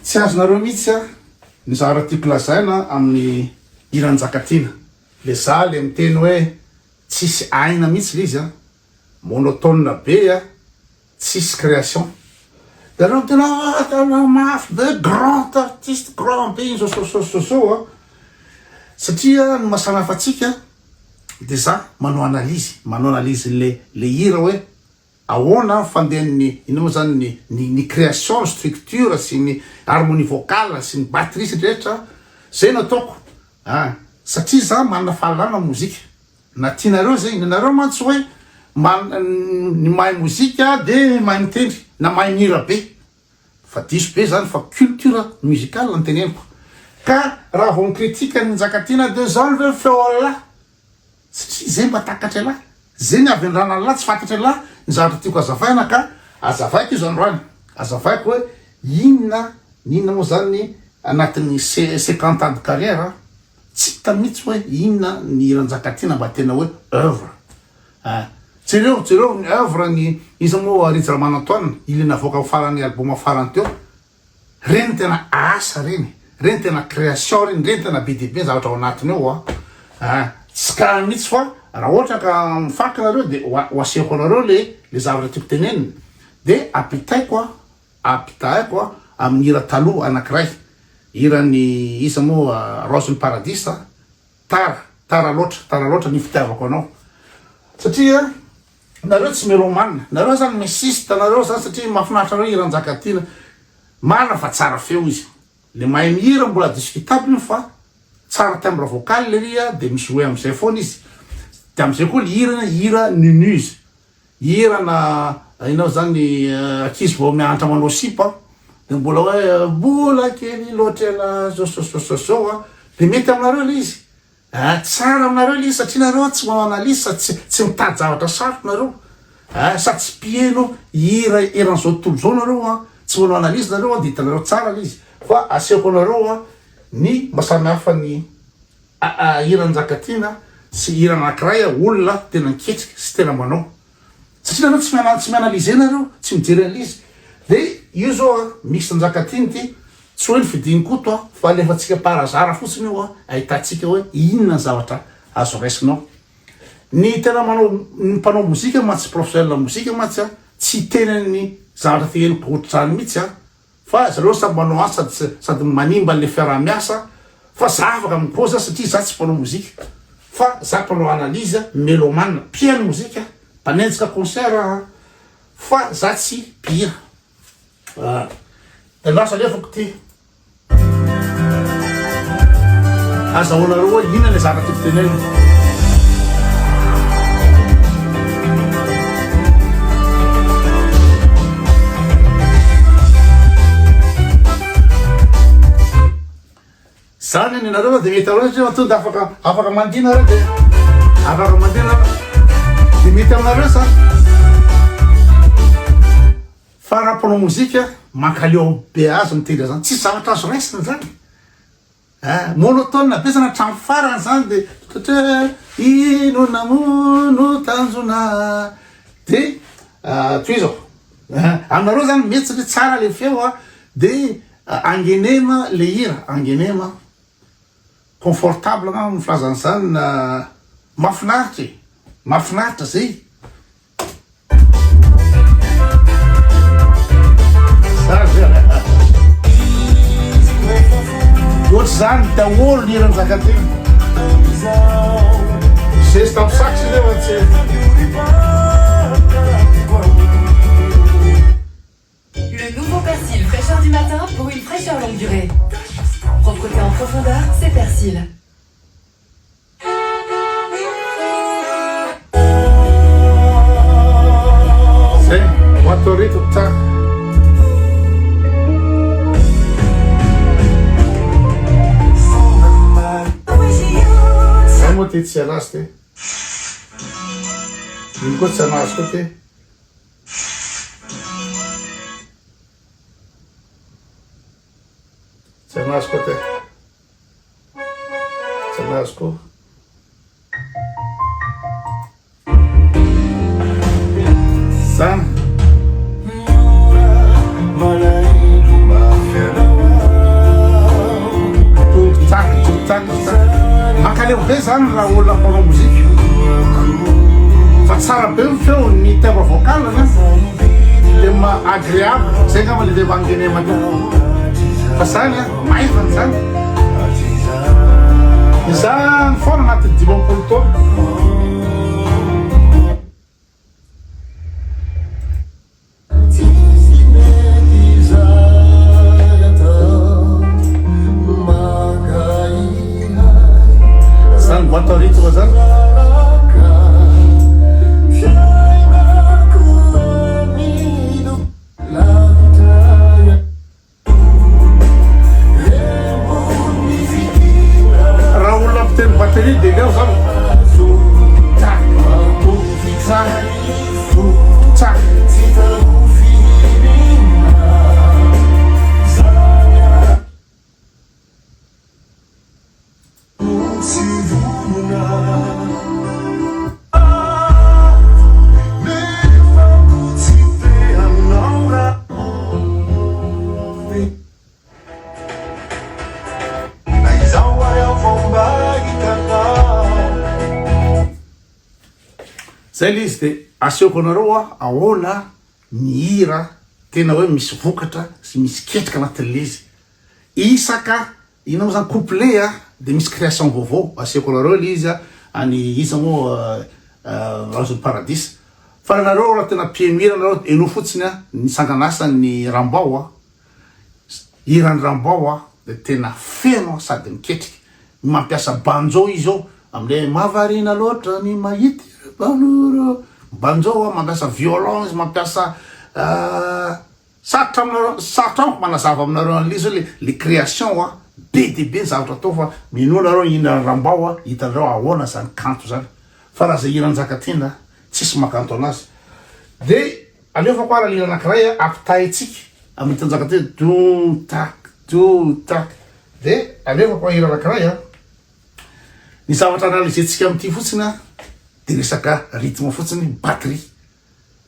tsy azonareo mihitsy a ny zahara tiako lazaina amin'ny hiranjakatiana le za le miteny hoe tsisy aina mihitsy le izy a monotone be a tsisy création de reo tena mafy be grand artiste grand be iny zao a satria ny masanafa atsika de za manao analyse le hira hoe ahoana fandehan'ny ino moa zany ny création structure sy ny harmonie vocale sy ny batterie sy rehetra zay no ataoko satria za manana fahalalana mozika na tianareo zegny nareo mantsy hoe ny mahay mozika de mahay mitendry na mahay mihira be fa diso be zany fa culture musicale no teneniko ka raha vao mikritika ny Njakatiana de zao le feola satria zay mba takatra ala zay ny avy andrana ala tsy fantatry ala ny zavatra tiako azavaina ka azavaiko izy androany azavaiko hoe inona moa zany anatin'ny 50 ans de carrière tsy hita mihitsy hoe inona ny Njakatiana mba tena hoe œuvre tsereo ny œuvre ny izy moa Ritsy Ramanantoine ile navoaka farany album farany teo reny tena asa reny tena création reny tena be de be zavatra ao anatiny ao tsy ka mihitsy fa raha ohatra ka mifaky nareo de hoasehoko anareo le zavatra tiako teneniny de apitaiko amin'ny hira taloha anankiray hirany isa moa Rose ny Paradis tara loatra ny fitiavako anao satria nareo tsy mélomane nareo zany messiste nareo zany satria mahafinaritra reo hira Njakatiana marina fa tsara feo izy le mahay mihira mbola discutable fa tsara timbre vocal le ria de misy hoe am'izay foana izy de am'izay koa le hira nunuse hira na inao zany akizy vao mianatra manao sipa de mbola hoe bola kely loatra la zao de mety aminareo le izy tsara aminareo le izy satria nareo tsy manao analyse tsy mitady zavatra sarotra nareo sady tsy pieno hira eran'izao tontolo zao nareo tsy manao analyse nareo de hitanareo tsara le izy fa asehoko anareo ny masamy hafa ny hira Njakatiana sy hira anankiray olona tena miketrika sy tena manao satria nareo tsy mianalize nareo tsy mijery an'izy de io zao misy Njakatiana ty tsy hoe ny fidinikoto fa alefatsika parazara fotsiny io ahitatsika hoe inona zavatra azo raisinao ny tena manao ny mpanao mozika matsy professionnel mozika matsy tsy tenany zavatra teneniko ohatrany mihitsy fa zareo samy manao asa sady manimba le fiarah-miasa fa za afaka mikoza satria za tsy mpanao mozika fa za mpanao analyse mélomane piano mozika mpanenjika concert fa za tsy pia lasa lefako ty azahoanareo hoe inona le zavatra tiako teneno zany ny nareo de mety areo tonga afaka mandina reo de afaka mandina de mety aminareo zany fa raha mpanao mozika mankaleo be azy mitendra zany tsy zavatra azo raisina zany monotone be zany hatramy farany zany de ino namono tanjona de toy zao aminareo zany mety satria tsara le feo de angenema le hira angenema confortable ny filazany zany na mafinaritra zay ohatry zany daholo ny hira Njakatiana zay taminy saksy levatsy Le nouveau Persil fraîcheur du matin pour une fraîcheur longue durée. Propreté en profondeur, c'est Persil. Sei, Guatorito tá. Vamos ter de raste. Enquanto você não escuta. Cenasco. Sam. be zany raha olona mpanao mozika fa tsara be ny feo ny timbre vocal le agréable zay ngamba le devangene matao fa zany maivana zany izany foana anaty 10 taona zany boîte à rythme zany raha olona mpiteny batterie de leo zany zay le izy de aseoko anareo ahoana mihira tena hoe misy vokatra sy misy ketrika anatin'le izy isaka inao zany couplet de misy création vaovao aseoko anareo le izy any iza moa Razon'ny Paradis fa anareo raha tena mpiemira anareo eno fotsiny ny sanganasa ny Rambao hirany Rambao de tena feno sady miketriky mampiasa banjo izy ao amle mavarina loatra ny mahity baloro banjo mampiasa violon izy mampiasa satra manazava aminareo an'izy le création be de be zavatra atao fa mino anareo hirany Rambao hitanareo ahoana zany kanto zany fa raha zay hirany Zakatina tsisy makanto anazy de alefa koa raha lila anankiray ampitaitsika amin'ny hitany Zakatina do tak de alefa koa hira anankiray ny zavatra analyzetsika amin'ity fotsiny de resaka rythme fotsiny batterie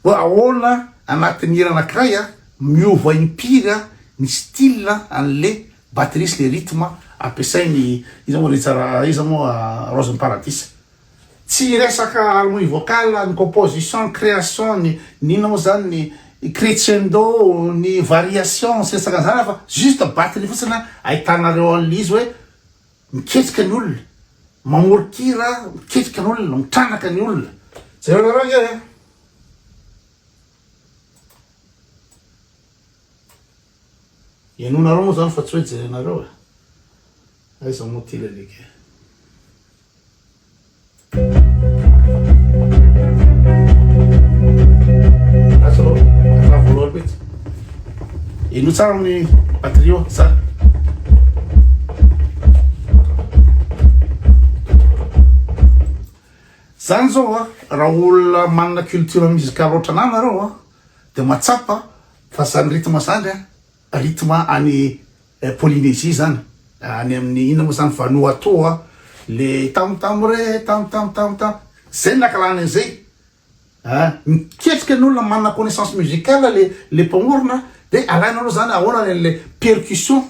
hoe ahoana anatin'ny hira anankiray miova impira ny style an'le batterie sy le rythme ampiasainy iza moa retsara iza moa Razon'ny Paradis tsy resaka harmonie vocale ny composition création ny ina moa zany ny crescendo ny variation sy resaka zany fa juste batterie fotsiny ahitanareo an'izy hoe miketrika ny olona mamorikira miketrika ny olona mitranaka ny olona zay anareo enonareo moa zany fa tsy hoe jerenareo aiza moa ty leleke eno tsara amin'ny batterie tsara zany zao raha olona manana culture musicale oatra anareo de matsapa fa zany rythme zany rythme any Polynésie zany any amin'ny ina moa zany Vanuatu le tam-re tam zay nakalana an'izay miketrika ny olona manana connaissance musicale le mpamorona de alainareo zany ahoana le percussion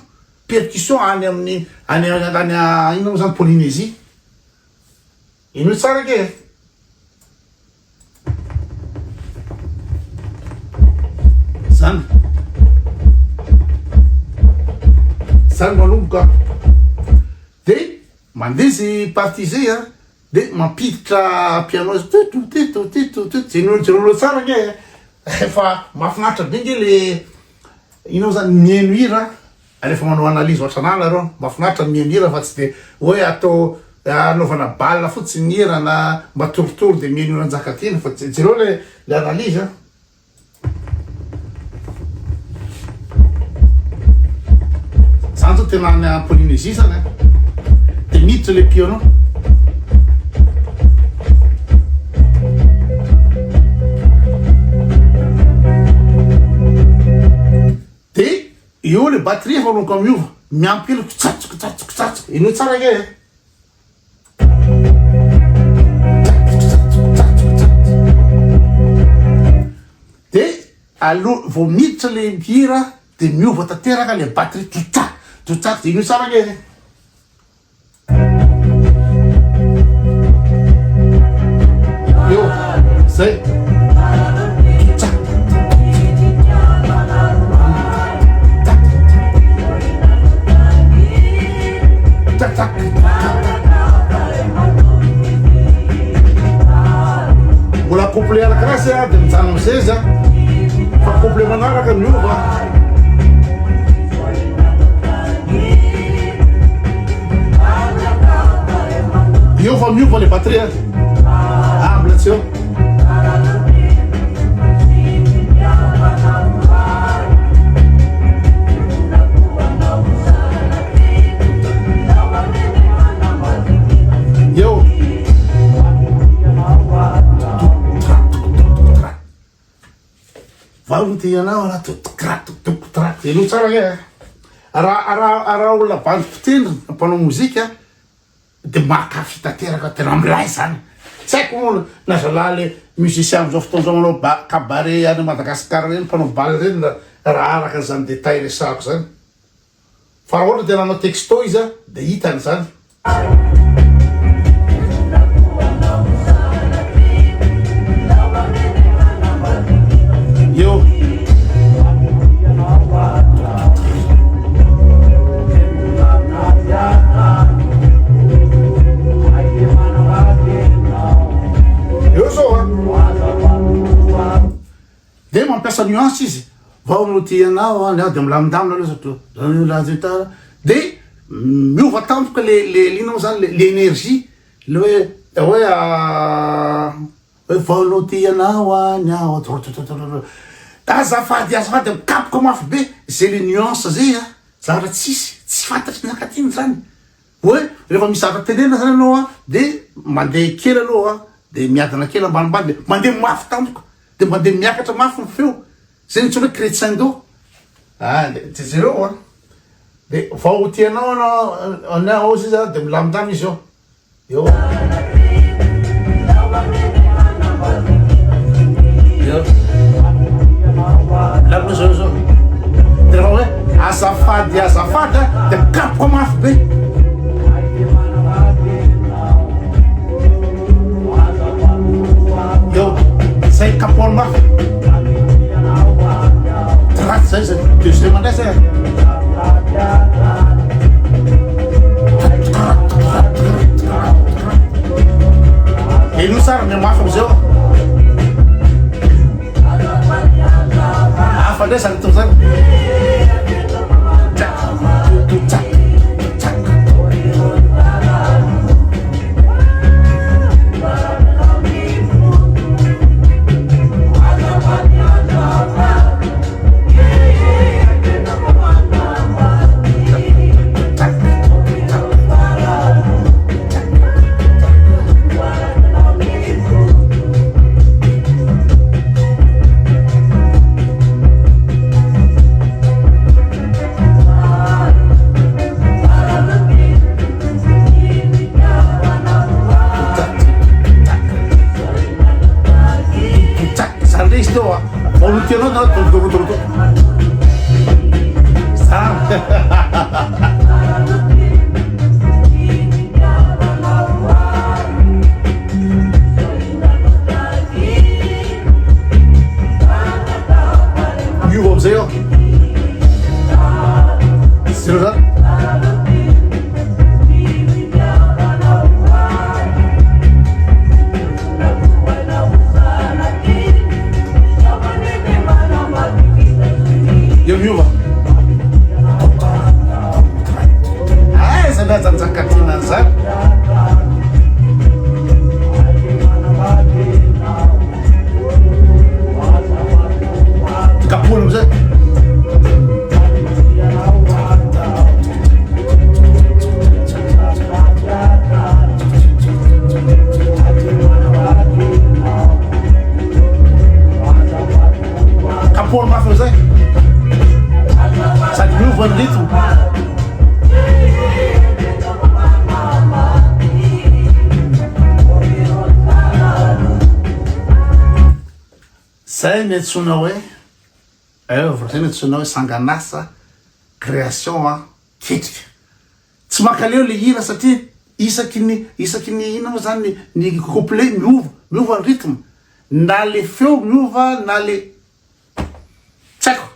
any amin'ny ina moa zany Polynésie ino tsara ke zany manomboka de mandeha partie zay de mampiditra piano jenolo tsara ke fa mahafinaritra be nge le inao zany mihaino hira alefa manao analyse ohatranana reo mahafinaritra mihaino hira fa tsy de hoe atao anaovana balle fotsiny hira na mba toritory de mihaino hira Zakatina fa jereo le analyse zany zao tena any Polynésie zany de miditra le piano de eo le batterie fa lonko miova miampy kitsatsoka ino tsara ke de alo vao miditra le hira de miova tanteraka le batterie tutsak de ino tsara ke zay mbola couple anakiraha zay a dia mijano amizay za fa couple manaraka miova io fa miova le batterie mbola tsy eo vaoty ianao anaty eno tsara ke raha olona bandipitendry mpanao mozika dia makafy tanteraka tena milay zany tsy haiko moa na zalahy le musicien amizao fotoanzao manao cabaret any Madagasikara reny mpanao baly reny raha araka zany détail resahako zany fa raha ohatra dia nanao texto izy a dia hitany zany io zao dia mampiasa nuance izy vao no ty ianao dia milamindamina aloha dia miova tampoka le linao zany le énergie le hoe vao no ty ianao any ao azafady mikapoka mafy be zay le nuance zay a zavatra tsy fantatry nakatiny zany hoe rehefa misy zavatra tenena zany anao a dia mandeha kely aloha dia miadana kely ambanimbany dia mandeha mafy tampoka dia mandeha miakatra mafy ny feo zay ny tsona hoe chrétien do dia zereo a dia vao tianao anao ao zay za dia milamindamy izy ao eo lamina zao zao dia rehefa hoe azafady dia mikapoka mafy be eo zay kapohany mafy traty zay zay dia zay mandray zay eno tsara mia mafy amizao afandray zany to zany Tianao na torotorotoroto miova amizay ao zero zany io miova zany ajanjakatina zany kapohana amizay kapohana mafy amizay sady miova ny ritmo zay miantsona hoe œuvre zay miantsona hoe sanganasa création a ketrika tsy makaleo le hira satria isaky ny ina moa zany ny couplet miova ny rythme na le feo miova na le tsy haiko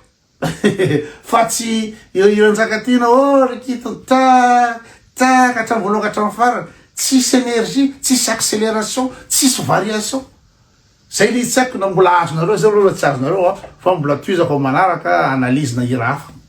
fa tsy irantsakatina rikito ta ka hatramin'ny voalohany ka hatramin'ny farany tsisy énergie tsisy accélération tsisy variation zay le tsy haiko na mbola azonareo zay aloha tsy azonareo fa mbola toizako manaraka analyse na hira hafa